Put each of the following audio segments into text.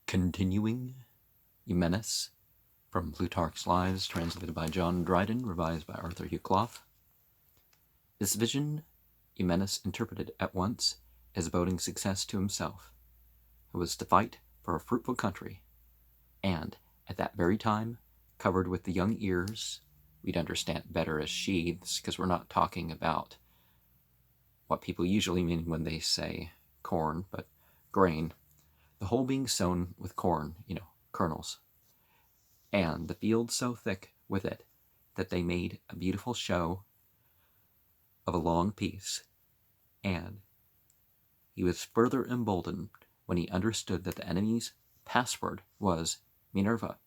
Continuing Eumenes from Plutarch's Lives, translated by John Dryden, revised by Arthur Hugh Clough. This vision Eumenes interpreted at once as boding success to himself, who was to fight for a fruitful country, and at that very time, covered with the young ears, we'd understand better as sheaths, because we're not talking about what people usually mean when they say corn, but grain, the whole being sown with corn, kernels, and the field so thick with it that they made a beautiful show of a long piece. And he was further emboldened when he understood that the enemy's password was Minerva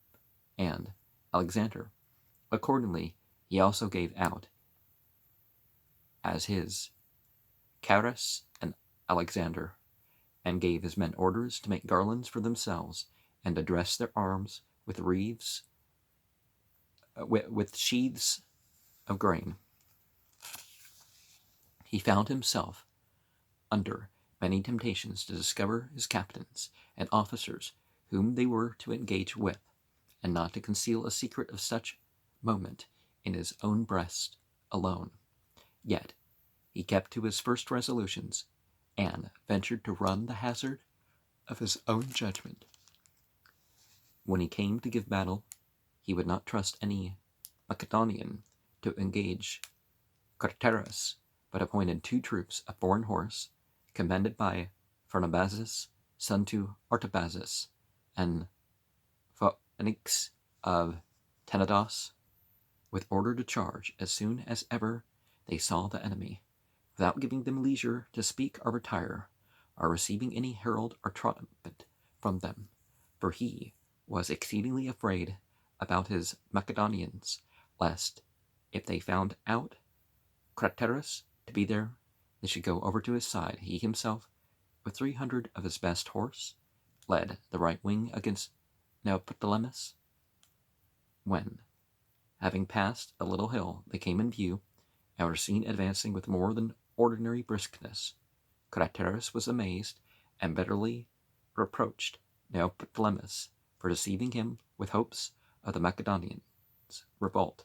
and Alexander. Accordingly, he also gave out as his Charis and Alexander, and gave his men orders to make garlands for themselves and to dress their arms with wreaths, with sheaths of grain. He found himself under many temptations to discover his captains and officers whom they were to engage with, and not to conceal a secret of such moment in his own breast alone. Yet he kept to his first resolutions, and ventured to run the hazard of his own judgment. When he came to give battle, he would not trust any Macedonian to engage Craterus, but appointed 2 troops of foreign horse, commanded by Pharnabazus, son to Artabazus, and Phoenix of Tenedos, with order to charge as soon as ever they saw the enemy, without giving them leisure to speak or retire, or receiving any herald or trumpet from them, for he was exceedingly afraid about his Macedonians, lest, if they found out Craterus to be there, they should go over to his side. He himself, with 300 of his best horse, led the right wing against Neoptolemus. When, having passed a little hill, they came in view, and were seen advancing with more than ordinary briskness. Craterus was amazed, and bitterly reproached Neoptolemus for deceiving him with hopes of the Macedonians' revolt,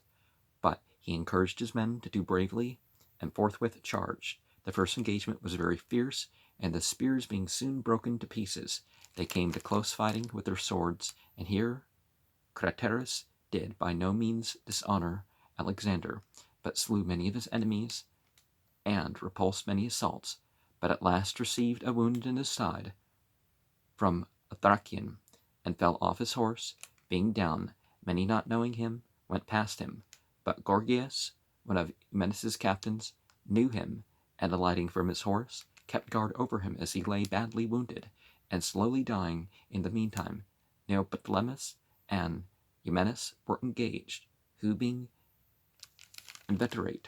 but he encouraged his men to do bravely, and forthwith charged. The first engagement was very fierce, and the spears being soon broken to pieces, they came to close fighting with their swords, and here Craterus did by no means dishonor Alexander, but slew many of his enemies, and repulsed many assaults, but at last received a wound in his side from a Thracian, and fell off his horse, being down. Many, not knowing him, went past him, but Gorgias, one of Eumenes' captains, knew him, and alighting from his horse, kept guard over him as he lay badly wounded, and slowly dying. In the meantime, Neoptolemus and Eumenes were engaged, who, being inveterate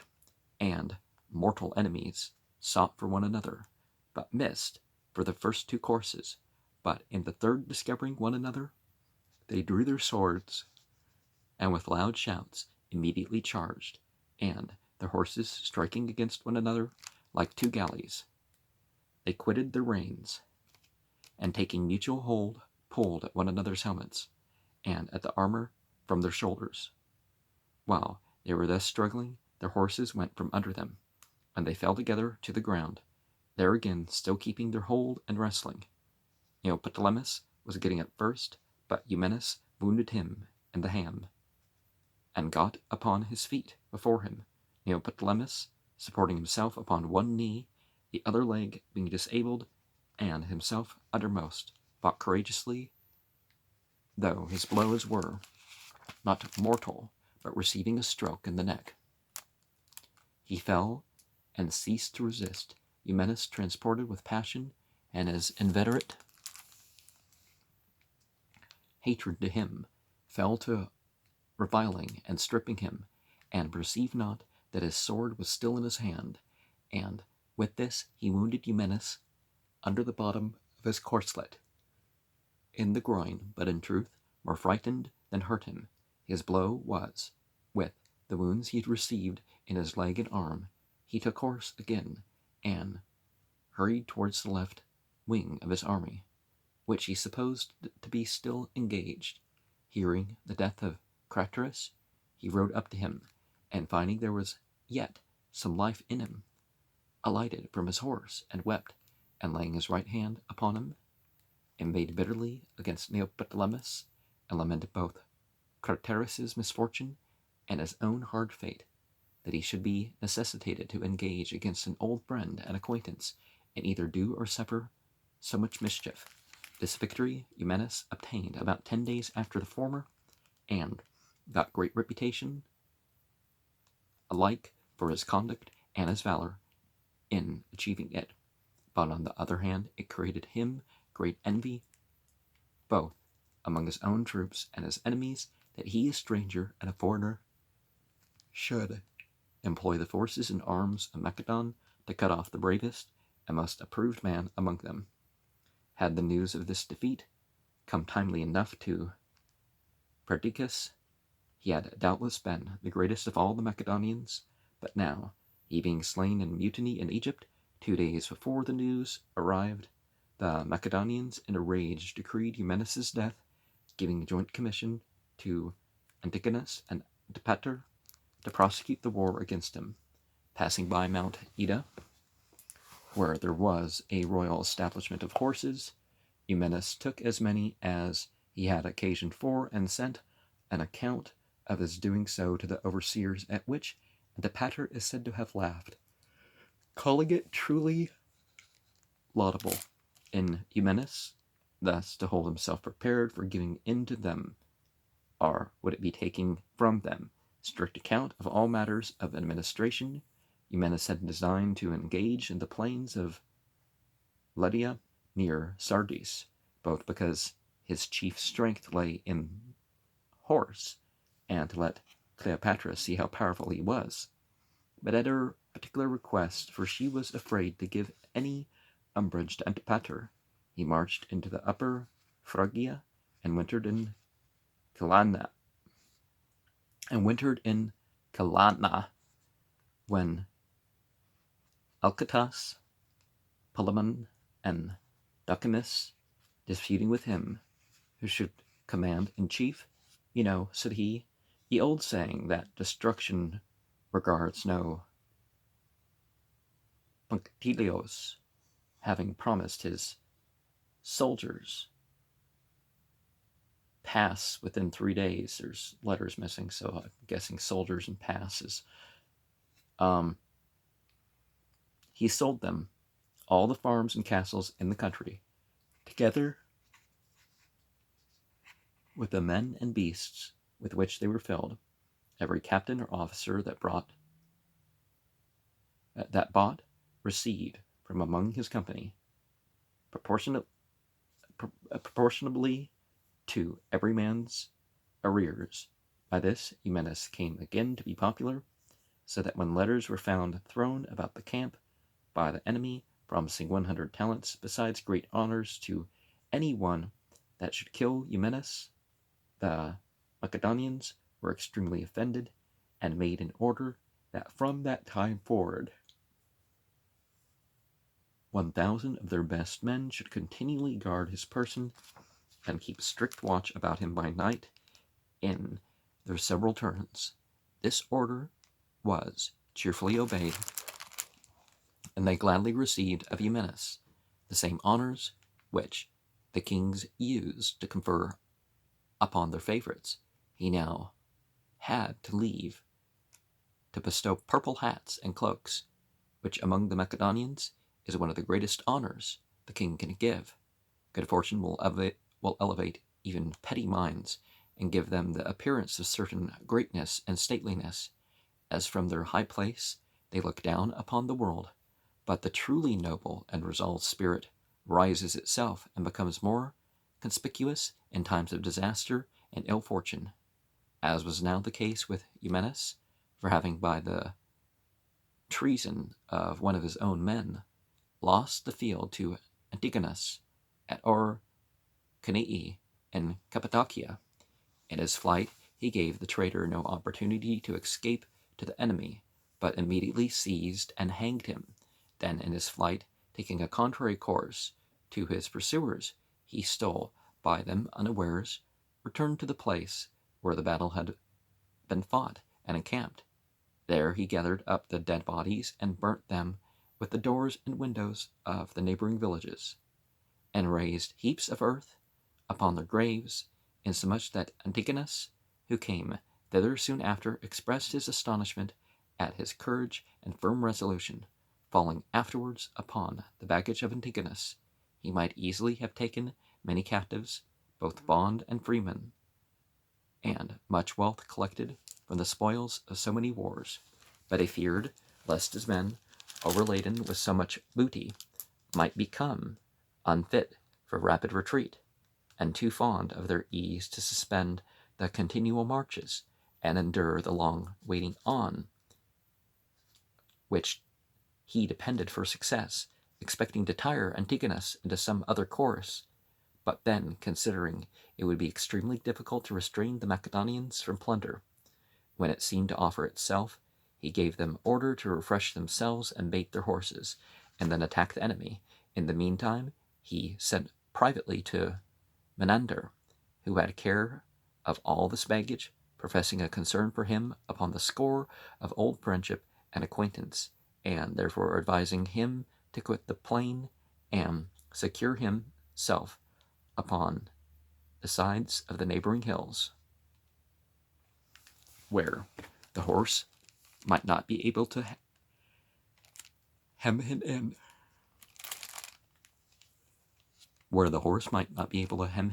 and mortal enemies, sought for one another, but missed for the first 2 courses. But in the third, discovering one another, they drew their swords, and with loud shouts immediately charged, and their horses striking against one another like 2 galleys, they quitted their reins, and taking mutual hold, pulled at one another's helmets, and at the armor from their shoulders. While they were thus struggling, their horses went from under them, and they fell together to the ground, there again still keeping their hold and wrestling. Neoptolemus was getting up first, but Eumenes wounded him in the hand, and got upon his feet before him. Neoptolemus, supporting himself upon one knee, the other leg being disabled, and himself undermost, fought courageously, though his blows were not mortal, but receiving a stroke in the neck. He fell, and ceased to resist. Eumenes, transported with passion, and as inveterate hatred to him, fell to reviling and stripping him, and perceived not that his sword was still in his hand, and with this he wounded Eumenes under the bottom of his corslet, in the groin, but in truth more frightened than hurt him. His blow was, with the wounds he had received in his leg and arm. He took horse again, and hurried towards the left wing of his army. which he supposed to be still engaged. Hearing the death of Craterus, he rode up to him, and finding there was yet some life in him, alighted from his horse and wept, and laying his right hand upon him, inveighed bitterly against Neoptolemus, and lamented both Craterus's misfortune and his own hard fate, that he should be necessitated to engage against an old friend and acquaintance, and either do or suffer so much mischief. This victory Eumenes obtained about 10 days after the former, and got great reputation alike for his conduct and his valor in achieving it. But on the other hand, it created him great envy, both among his own troops and his enemies, that he, a stranger and a foreigner, should employ the forces and arms of Macedon to cut off the bravest and most approved man among them. Had the news of this defeat come timely enough to Perdiccas, he had doubtless been the greatest of all the Macedonians, but now, he being slain in mutiny in Egypt 2 days before the news arrived, the Macedonians in a rage decreed Eumenes' death, giving joint commission to Antigonus and Antipater to prosecute the war against him. Passing by Mount Ida, where there was a royal establishment of horses, Eumenes took as many as he had occasion for, and sent an account of his doing so to the overseers, at which Antipater is said to have laughed, calling it truly laudable in Eumenes thus to hold himself prepared for giving in to them, or would it be taking from them, strict account of all matters of administration. Eumenes had designed to engage in the plains of Lydia near Sardis, both because his chief strength lay in horse, and to let Cleopatra see how powerful he was, but at her particular request, for she was afraid to give any umbrage to Antipater, he marched into the upper Phrygia and wintered in Calana. When Alcatas, Polemon, and Docimus, disputing with him who should command in chief, said he, the old saying that destruction regards no punctilios, having promised his soldiers pass within 3 days. There's letters missing, so I'm guessing soldiers and passes. He sold them all the farms and castles in the country, together with the men and beasts with which they were filled. Every captain or officer that bought received from among his company, proportionably to every man's arrears. By this, Eumenes came again to be popular, so that when letters were found thrown about the camp by the enemy, promising 100 talents, besides great honors to any one that should kill Eumenes, the Macedonians were extremely offended, and made an order that from that time forward 1,000 of their best men should continually guard his person and keep strict watch about him by night in their several turns. This order was cheerfully obeyed, and they gladly received of Eumenes the same honors which the kings used to confer upon their favorites. He now had to leave to bestow purple hats and cloaks, which among the Macedonians is one of the greatest honors the king can give. Good fortune will elevate even petty minds, and give them the appearance of certain greatness and stateliness, as from their high place they look down upon the world. But the truly noble and resolved spirit rises itself and becomes more conspicuous in times of disaster and ill fortune, as was now the case with Eumenes, for having by the treason of one of his own men lost the field to Antigonus at Orconii in Cappadocia. In his flight, he gave the traitor no opportunity to escape to the enemy, but immediately seized and hanged him. Then, in his flight, taking a contrary course to his pursuers, he stole by them unawares, returned to the place where the battle had been fought, and encamped. There he gathered up the dead bodies and burnt them with the doors and windows of the neighboring villages, and raised heaps of earth upon their graves, insomuch that Antigonus, who came thither soon after, expressed his astonishment at his courage and firm resolution. Falling afterwards upon the baggage of Antigonus, he might easily have taken many captives, both bond and freemen, and much wealth collected from the spoils of so many wars. But he feared lest his men, overladen with so much booty, might become unfit for rapid retreat, and too fond of their ease to suspend the continual marches and endure the long waiting on which he depended for success, expecting to tire Antigonus into some other course. But then, considering it would be extremely difficult to restrain the Macedonians from plunder, when it seemed to offer itself, he gave them order to refresh themselves and bait their horses, and then attack the enemy. In the meantime, he sent privately to Menander, who had care of all this baggage, professing a concern for him upon the score of old friendship and acquaintance, and therefore advising him to quit the plain and secure himself upon the sides of the neighboring hills, where the horse might not be able to hem him in. Where the horse might not be able to hem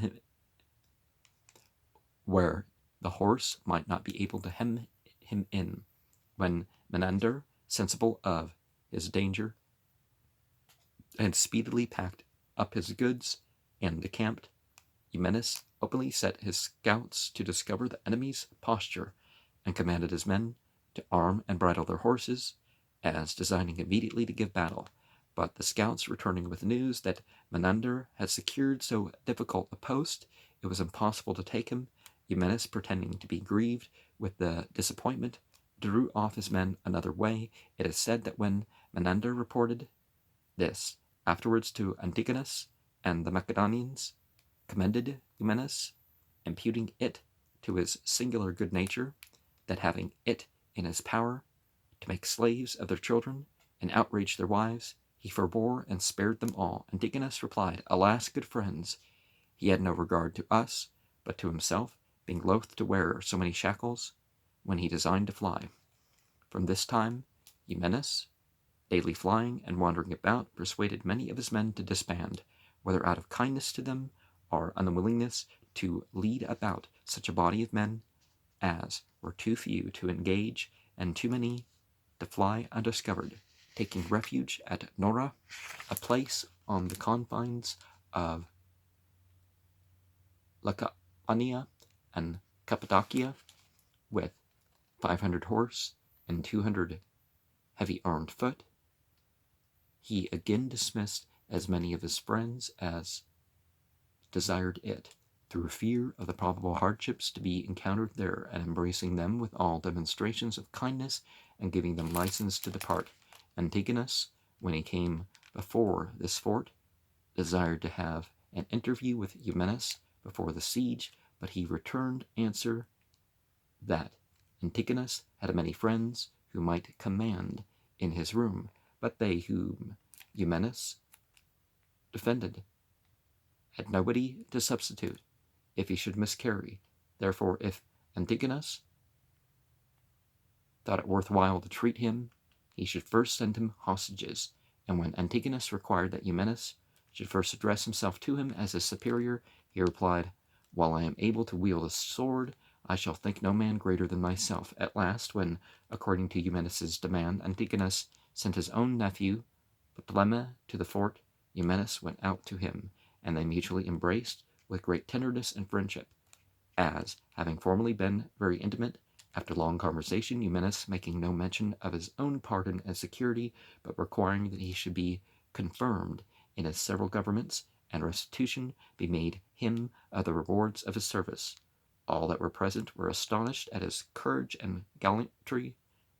him in. When Menander, sensible of his danger, had speedily packed up his goods and decamped, Eumenes openly set his scouts to discover the enemy's posture, and commanded his men to arm and bridle their horses, as designing immediately to give battle. But the scouts returning with news that Menander had secured so difficult a post, it was impossible to take him, Eumenes, pretending to be grieved with the disappointment, drew off his men another way. It is said that when Menander reported this afterwards to Antigonus and the Macedonians, commended Eumenes, imputing it to his singular good nature, that having it in his power to make slaves of their children and outrage their wives, he forbore and spared them all. Antigonus replied, "Alas, good friends, he had no regard to us, but to himself, being loath to wear so many shackles, when he designed to fly." From this time, Eumenes, daily flying and wandering about, persuaded many of his men to disband, whether out of kindness to them or unwillingness to lead about such a body of men as were too few to engage and too many to fly undiscovered, taking refuge at Nora, a place on the confines of Laconia and Cappadocia, with 500 horse and 200 heavy armed foot. He again dismissed as many of his friends as desired it, through fear of the probable hardships to be encountered there, and embracing them with all demonstrations of kindness, and giving them license to depart. Antigonus, when he came before this fort, desired to have an interview with Eumenes before the siege, but he returned answer that Antigonus had many friends who might command in his room, but they whom Eumenes defended had nobody to substitute if he should miscarry. Therefore, if Antigonus thought it worthwhile to treat him, he should first send him hostages. And when Antigonus required that Eumenes should first address himself to him as his superior, he replied, "While I am able to wield a sword, I shall think no man greater than myself." At last, when, according to Eumenes' demand, Antigonus sent his own nephew, Ptolemy, to the fort, Eumenes went out to him, and they mutually embraced with great tenderness and friendship, as, having formerly been very intimate. After long conversation, Eumenes, making no mention of his own pardon and security, but requiring that he should be confirmed in his several governments, and restitution be made him of the rewards of his service. All that were present were astonished at his courage and gallantry,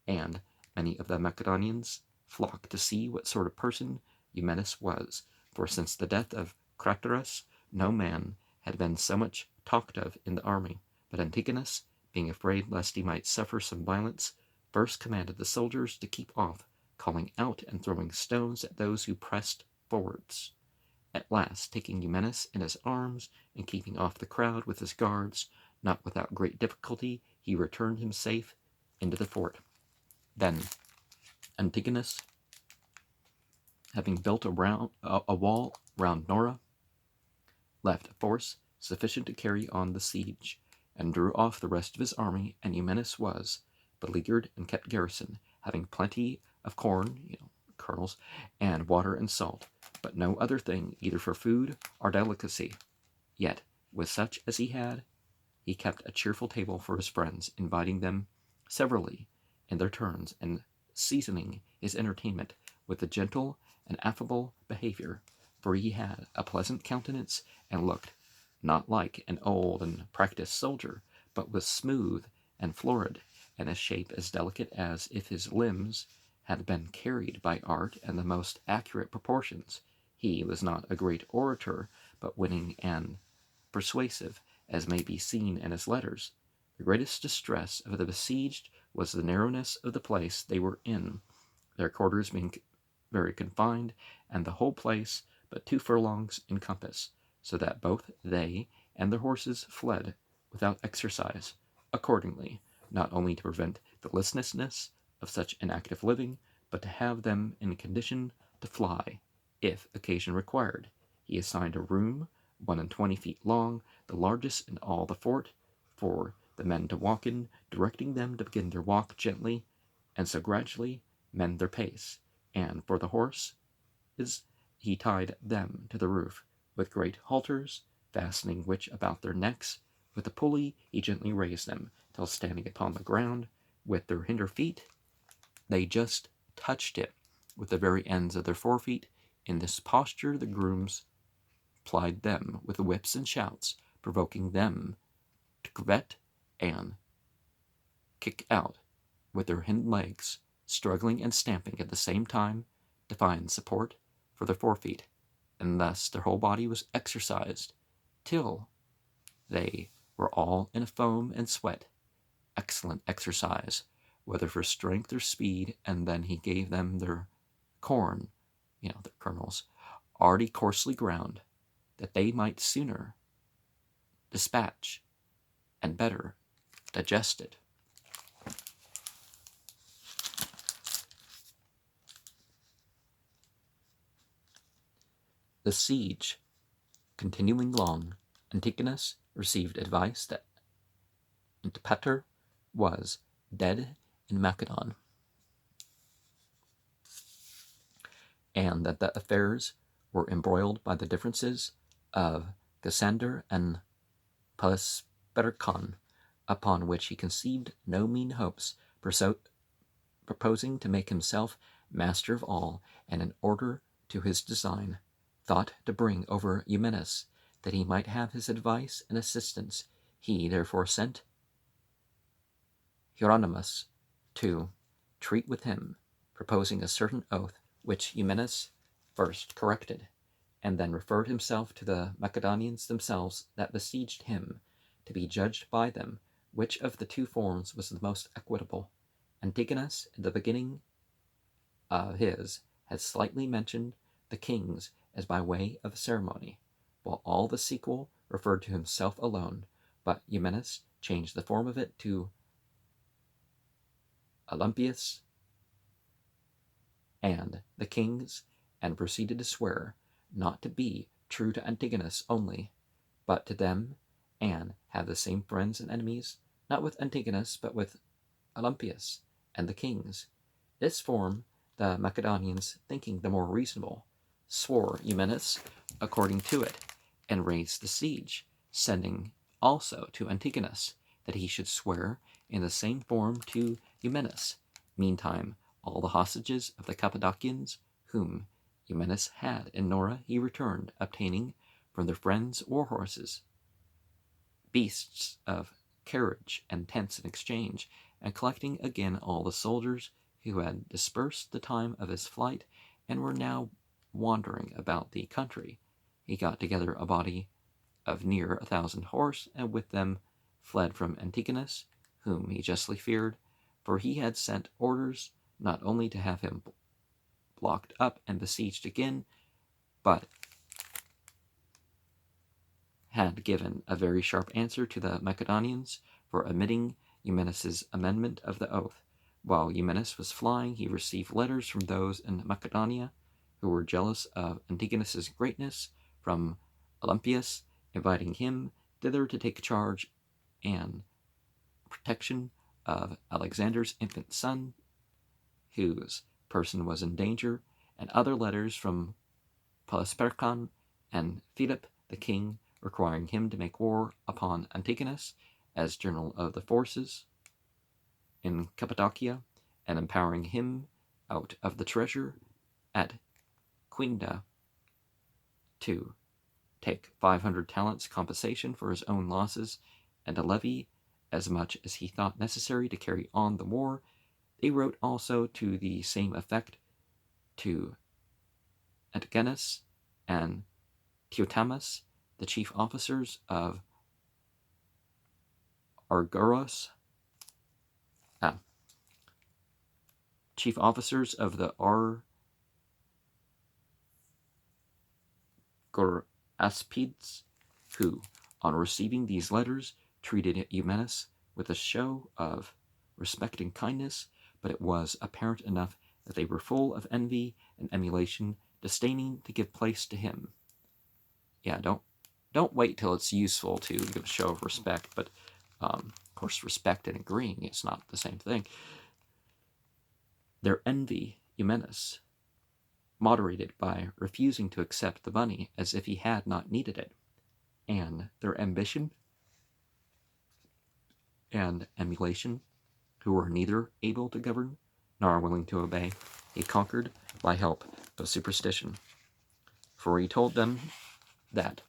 and many of the Macedonians flocked to see what sort of person Eumenes was, for since the death of Craterus, no man had been so much talked of in the army, but Antigonus, being afraid lest he might suffer some violence, first commanded the soldiers to keep off, calling out and throwing stones at those who pressed forwards. At last, taking Eumenes in his arms and keeping off the crowd with his guards, not without great difficulty, he returned him safe into the fort. Then Antigonus, having built a wall round Nora, left a force sufficient to carry on the siege, and drew off the rest of his army, and Eumenes was beleaguered and kept garrison, having plenty of corn, kernels, and water and salt, but no other thing either for food or delicacy. Yet, with such as he had, he kept a cheerful table for his friends, inviting them severally in their turns, and seasoning his entertainment with a gentle and affable behavior, for he had a pleasant countenance, and looked not like an old and practised soldier, but was smooth and florid, and a shape as delicate as if his limbs had been carried by art and the most accurate proportions. He was not a great orator, but winning and persuasive, as may be seen in his letters. The greatest distress of the besieged was the narrowness of the place they were in, their quarters being very confined, and the whole place but 2 furlongs in compass, so that both they and their horses fled without exercise. Accordingly, not only to prevent the listlessness of such an active living, but to have them in condition to fly, if occasion required, he assigned a room 21 feet long, the largest in all the fort, for the men to walk in, directing them to begin their walk gently, and so gradually mend their pace, and for the horses he tied them to the roof with great halters, fastening which about their necks. With a pulley he gently raised them, till standing upon the ground with their hinder feet, they just touched it with the very ends of their forefeet. In this posture the grooms plied them with whips and shouts, provoking them to curvet and kick out with their hind legs, struggling and stamping at the same time to find support for their forefeet, and thus their whole body was exercised till they were all in a foam and sweat. Excellent exercise, whether for strength or speed. And then he gave them their corn, their kernels, already coarsely ground, that they might sooner dispatch and better digest it. The siege continuing long, Antigonus received advice that Antipater was dead in Macedon, and that the affairs were embroiled by the differences of Cassander and Pelisperchon, upon which he conceived no mean hopes, proposing to make himself master of all, and in order to his design, thought to bring over Eumenes, that he might have his advice and assistance. He therefore sent Hieronymus to treat with him, proposing a certain oath, which Eumenes first corrected, and then referred himself to the Macedonians themselves that besieged him, to be judged by them which of the 2 forms was the most equitable. Antigonus, in the beginning of his, had slightly mentioned the kings as by way of ceremony, while all the sequel referred to himself alone, but Eumenes changed the form of it to Olympius and the kings, and proceeded to swear not to be true to Antigonus only, but to them, and have the same friends and enemies, not with Antigonus, but with Olympius and the kings. This form the Macedonians, thinking the more reasonable, swore Eumenes according to it, and raised the siege, sending also to Antigonus that he should swear in the same form to Eumenes. Meantime, all the hostages of the Cappadocians, whom Eumenes had in Nora, he returned, obtaining from their friends war horses, beasts of carriage, and tents in exchange, and collecting again all the soldiers who had dispersed the time of his flight and were now wandering about the country, he got together a body of near 1,000 horse, and with them fled from Antigonus, whom he justly feared, for he had sent orders not only to have him blocked up and besieged again, but had given a very sharp answer to the Macedonians for omitting Eumenes' amendment of the oath. While Eumenes was flying, he received letters from those in Macedonia who were jealous of Antigonus' greatness from Olympias, inviting him thither to take charge and protection of Alexander's infant son, whose person was in danger, and other letters from Polysperchon and Philip the king, requiring him to make war upon Antigonus as general of the forces in Cappadocia, and empowering him out of the treasure at Quinda to take 500 talents compensation for his own losses, and to levy as much as he thought necessary to carry on the war. They wrote also to the same effect to Antigonus and Teutomus, the chief officers of chief officers of the Argoraspides, who, on receiving these letters, treated Eumenes with a show of respect and kindness, but it was apparent enough that they were full of envy and emulation, disdaining to give place to him. Yeah, don't wait till it's useful to give a show of respect, but of course, respect and agreeing is not the same thing. Their envy, Eumenes moderated by refusing to accept the money as if he had not needed it, and their ambition and emulation, who were neither able to govern nor willing to obey, he conquered by help of superstition. For he told them that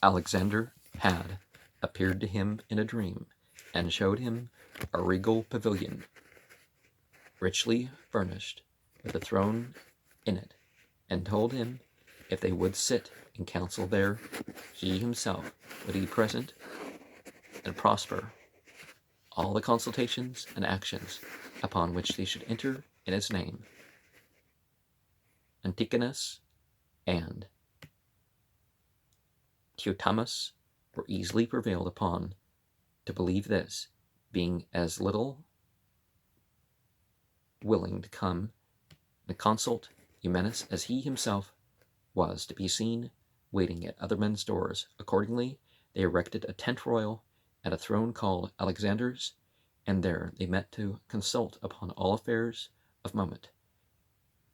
Alexander had appeared to him in a dream, and showed him a regal pavilion, richly furnished, with a throne in it, and told him if they would sit in council there, he himself would be present and prosper all the consultations and actions upon which they should enter in his name. Antigonus and Teutomus were easily prevailed upon to believe this, being as little willing to come and consult Eumenes as he himself was to be seen waiting at other men's doors. Accordingly, they erected a tent royal and a throne called Alexander's, and there they met to consult upon all affairs of moment.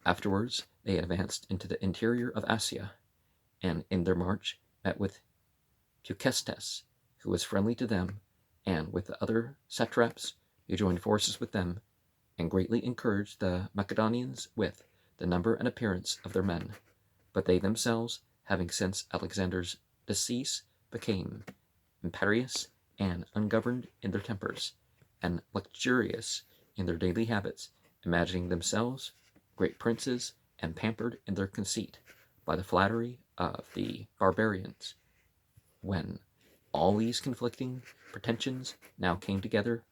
Afterwards, they advanced into the interior of Asia, and in their march met with Eucestes, who was friendly to them, and with the other satraps who joined forces with them, and greatly encouraged the Macedonians with the number and appearance of their men. But they themselves, having since Alexander's decease, became imperious and ungoverned in their tempers, and luxurious in their daily habits, imagining themselves great princes, and pampered in their conceit by the flattery of the barbarians. When all these conflicting pretensions now came together,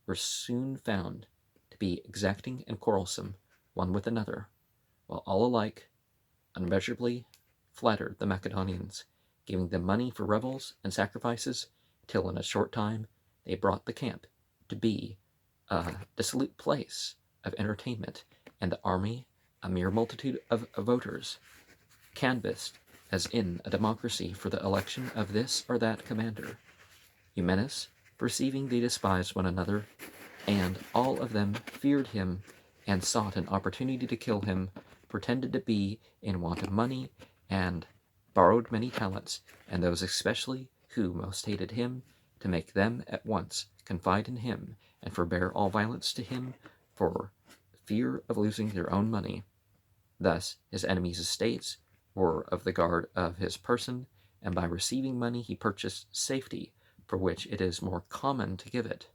were soon found to be exacting and quarrelsome one with another, while all alike unmeasurably flattered the Macedonians, giving them money for revels and sacrifices, till in a short time they brought the camp to be a dissolute place of entertainment, and the army a mere multitude of voters, canvassed as in a democracy for the election of this or that commander. Eumenes, perceiving they despised one another, and all of them feared him, and sought an opportunity to kill him, pretended to be in want of money, and borrowed many talents, and those especially who most hated him, to make them at once confide in him, and forbear all violence to him, for fear of losing their own money. Thus his enemies' estates were of the guard of his person, and by receiving money he purchased safety, for which it is more common to give it.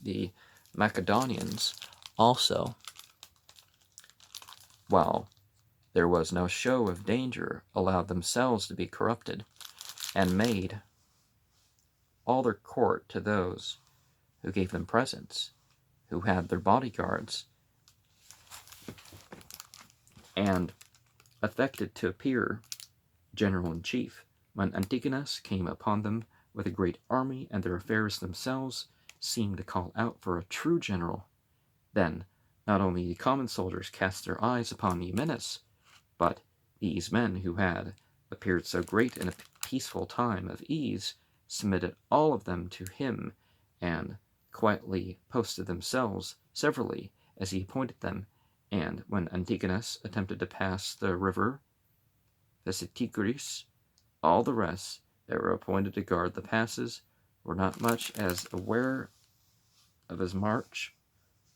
The Macedonians also while there was no show of danger, allowed themselves to be corrupted, and made all their court to those who gave them presents, who had their bodyguards, and affected to appear general in chief. When Antigonus came upon them with a great army, and their affairs themselves seemed to call out for a true general, then not only the common soldiers cast their eyes upon Eumenes, but these men who had appeared so great in a peaceful time of ease submitted all of them to him, and quietly posted themselves severally as he appointed them. And when Antigonus attempted to pass the river Vesitigris, all the rest that were appointed to guard the passes were not much as aware of his march.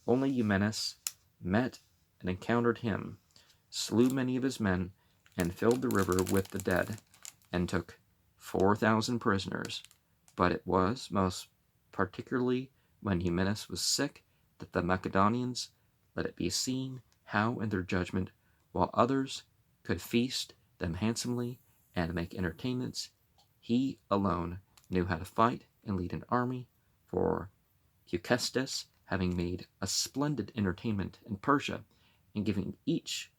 Only Eumenes met and encountered him, slew many of his men, and filled the river with the dead, and took 4,000 prisoners. But it was most particularly when Eumenes was sick that the Macedonians let it be seen how in their judgment, while others could feast them handsomely and make entertainments, he alone knew how to fight and lead an army. For Heucestus, having made a splendid entertainment in Persia, and giving each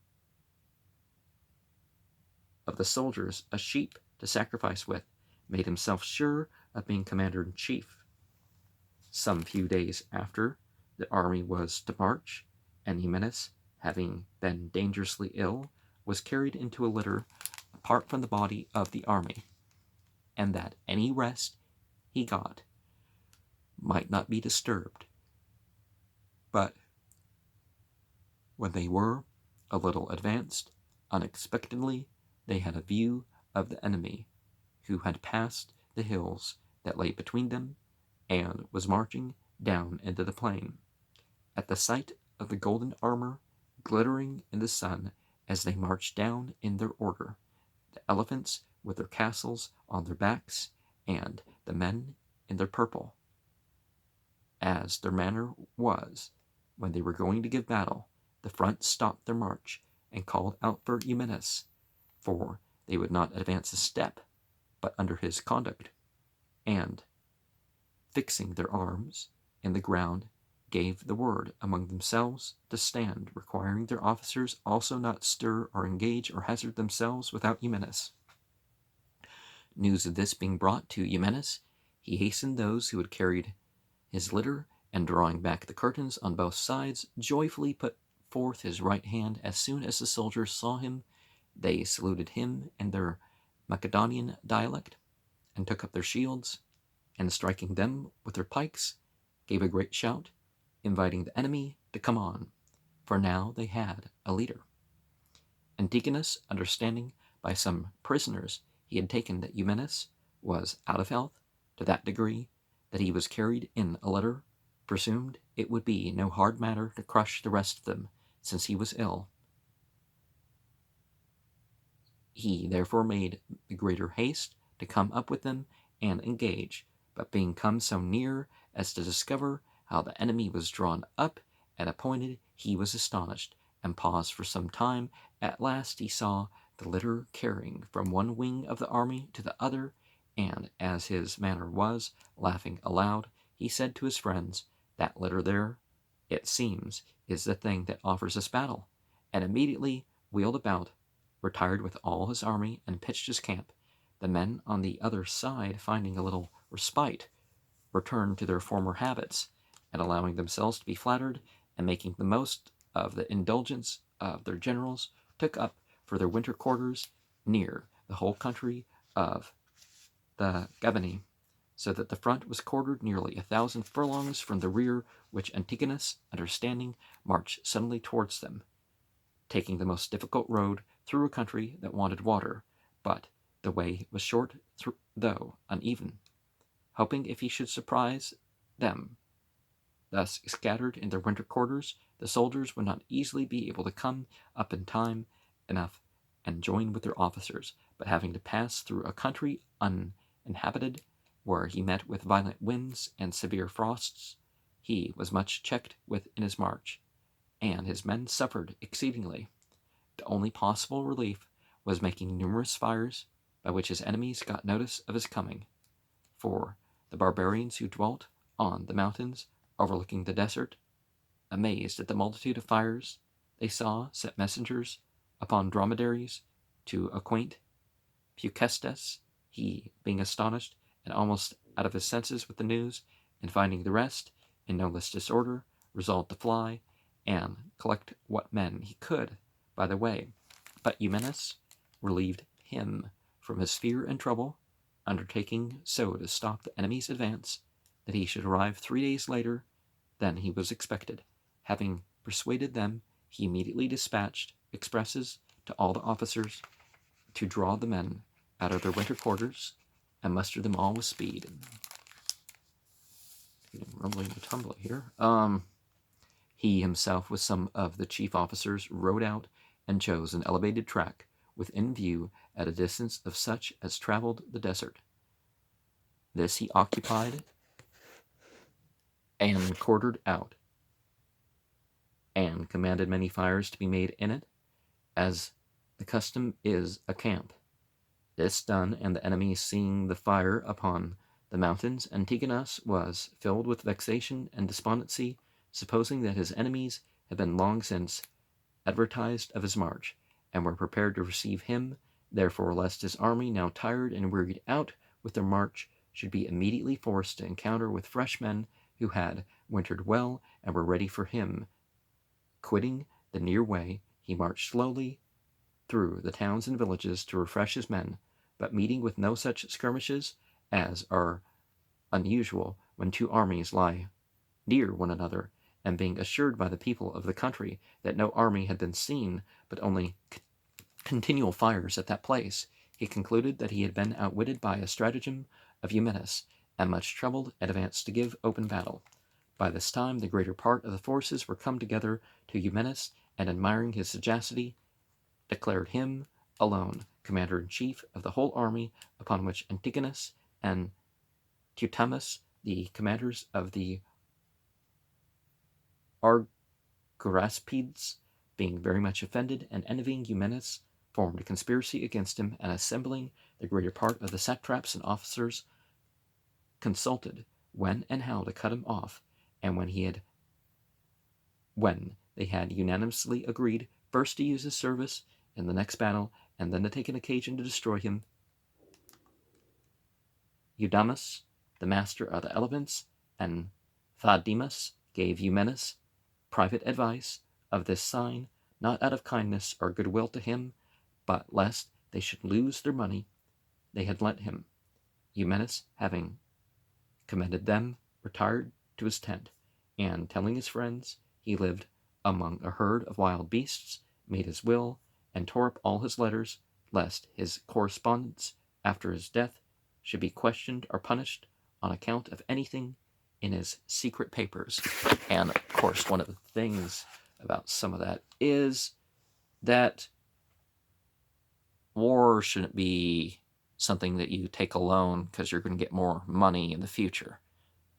of the soldiers a sheep to sacrifice with, made himself sure of being commander-in-chief. Some few days after, the army was to march, and Eumenes, having been dangerously ill, was carried into a litter apart from the body of the army, and that any rest he got might not be disturbed. But when they were a little advanced, unexpectedly they had a view of the enemy, who had passed the hills that lay between them, and was marching down into the plain. At the sight of the golden armor glittering in the sun as they marched down in their order, the elephants with their castles on their backs, and the men in their purple, as their manner was when they were going to give battle, the front stopped their march and called out for Eumenes, for they would not advance a step but under his conduct, and, fixing their arms in the ground, gave the word among themselves to stand, requiring their officers also not stir or engage or hazard themselves without Eumenes. News of this being brought to Eumenes, he hastened those who had carried his litter, and drawing back the curtains on both sides, joyfully put forth his right hand. As soon as the soldiers saw him, they saluted him in their Macedonian dialect, and took up their shields, and striking them with their pikes, gave a great shout, inviting the enemy to come on, for now they had a leader. Antigonus, understanding by some prisoners he had taken that Eumenes was out of health to that degree that he was carried in a litter, presumed it would be no hard matter to crush the rest of them, since he was ill. He therefore made the greater haste to come up with them and engage, but being come so near as to discover how the enemy was drawn up and appointed, he was astonished, and paused for some time. At last he saw the litter carrying from one wing of the army to the other, and, as his manner was, laughing aloud, he said to his friends, "That litter there, it seems, is the thing that offers us battle," and immediately wheeled about, retired with all his army, and pitched his camp. The men on the other side, finding a little respite, returned to their former habits, and allowing themselves to be flattered, and making the most of the indulgence of their generals, took up for their winter quarters near the whole country of the Gabini, so that the front was quartered nearly 1,000 furlongs from the rear, which Antigonus, understanding, marched suddenly towards them, taking the most difficult road through a country that wanted water, but the way was short, though uneven, hoping if he should surprise them thus scattered in their winter quarters, the soldiers would not easily be able to come up in time enough and join with their officers, but having to pass through a country uninhabited, where he met with violent winds and severe frosts, he was much checked in his march, and his men suffered exceedingly. The only possible relief was making numerous fires by which his enemies got notice of his coming. For the barbarians who dwelt on the mountains overlooking the desert, amazed at the multitude of fires they saw, sent messengers upon dromedaries to acquaint Peucestes, he, being astonished and almost out of his senses with the news, and finding the rest in no less disorder, resolved to fly and collect what men he could by the way. But Eumenes relieved him from his fear and trouble, undertaking so to stop the enemy's advance that he should arrive 3 days later than he was expected. Having persuaded them, he immediately dispatched expresses to all the officers to draw the men out of their winter quarters and muster them all with speed. Getting rumbling and tumbling here. He himself, with some of the chief officers, rode out and chose an elevated track within view at a distance of such as traveled the desert. This he occupied and quartered out, and commanded many fires to be made in it, as the custom is a camp. This done, and the enemy seeing the fire upon the mountains, Antigonus was filled with vexation and despondency, supposing that his enemies had been long since advertised of his march, and were prepared to receive him. Therefore, lest his army, now tired and wearied out with their march, should be immediately forced to encounter with fresh men who had wintered well and were ready for him, quitting the near way, he marched slowly through the towns and villages to refresh his men, but meeting with no such skirmishes as are unusual when two armies lie near one another, and being assured by the people of the country that no army had been seen, but only continual fires at that place, he concluded that he had been outwitted by a stratagem of Eumenes, and much troubled, advanced to give open battle. By this time the greater part of the forces were come together to Eumenes, and admiring his sagacity, declared him alone commander-in-chief of the whole army, upon which Antigonus and Teutomus, the commanders of the Argoraspides, being very much offended and envying Eumenes, formed a conspiracy against him, and assembling the greater part of the satraps and officers, consulted when and how to cut him off, and when they had unanimously agreed first to use his service in the next battle, and then to take an occasion to destroy him, Eudamus, the master of the elephants, and Thaudemus gave Eumenes private advice of this sign, not out of kindness or goodwill to him, but lest they should lose their money they had lent him. Eumenes, having commended them, retired to his tent, and telling his friends he lived among a herd of wild beasts, made his will, and tore up all his letters, lest his correspondence after his death should be questioned or punished on account of anything in his secret papers. And of course, one of the things about some of that is that war shouldn't be something that you take alone because you're going to get more money in the future.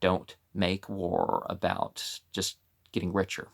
Don't make war about just getting richer.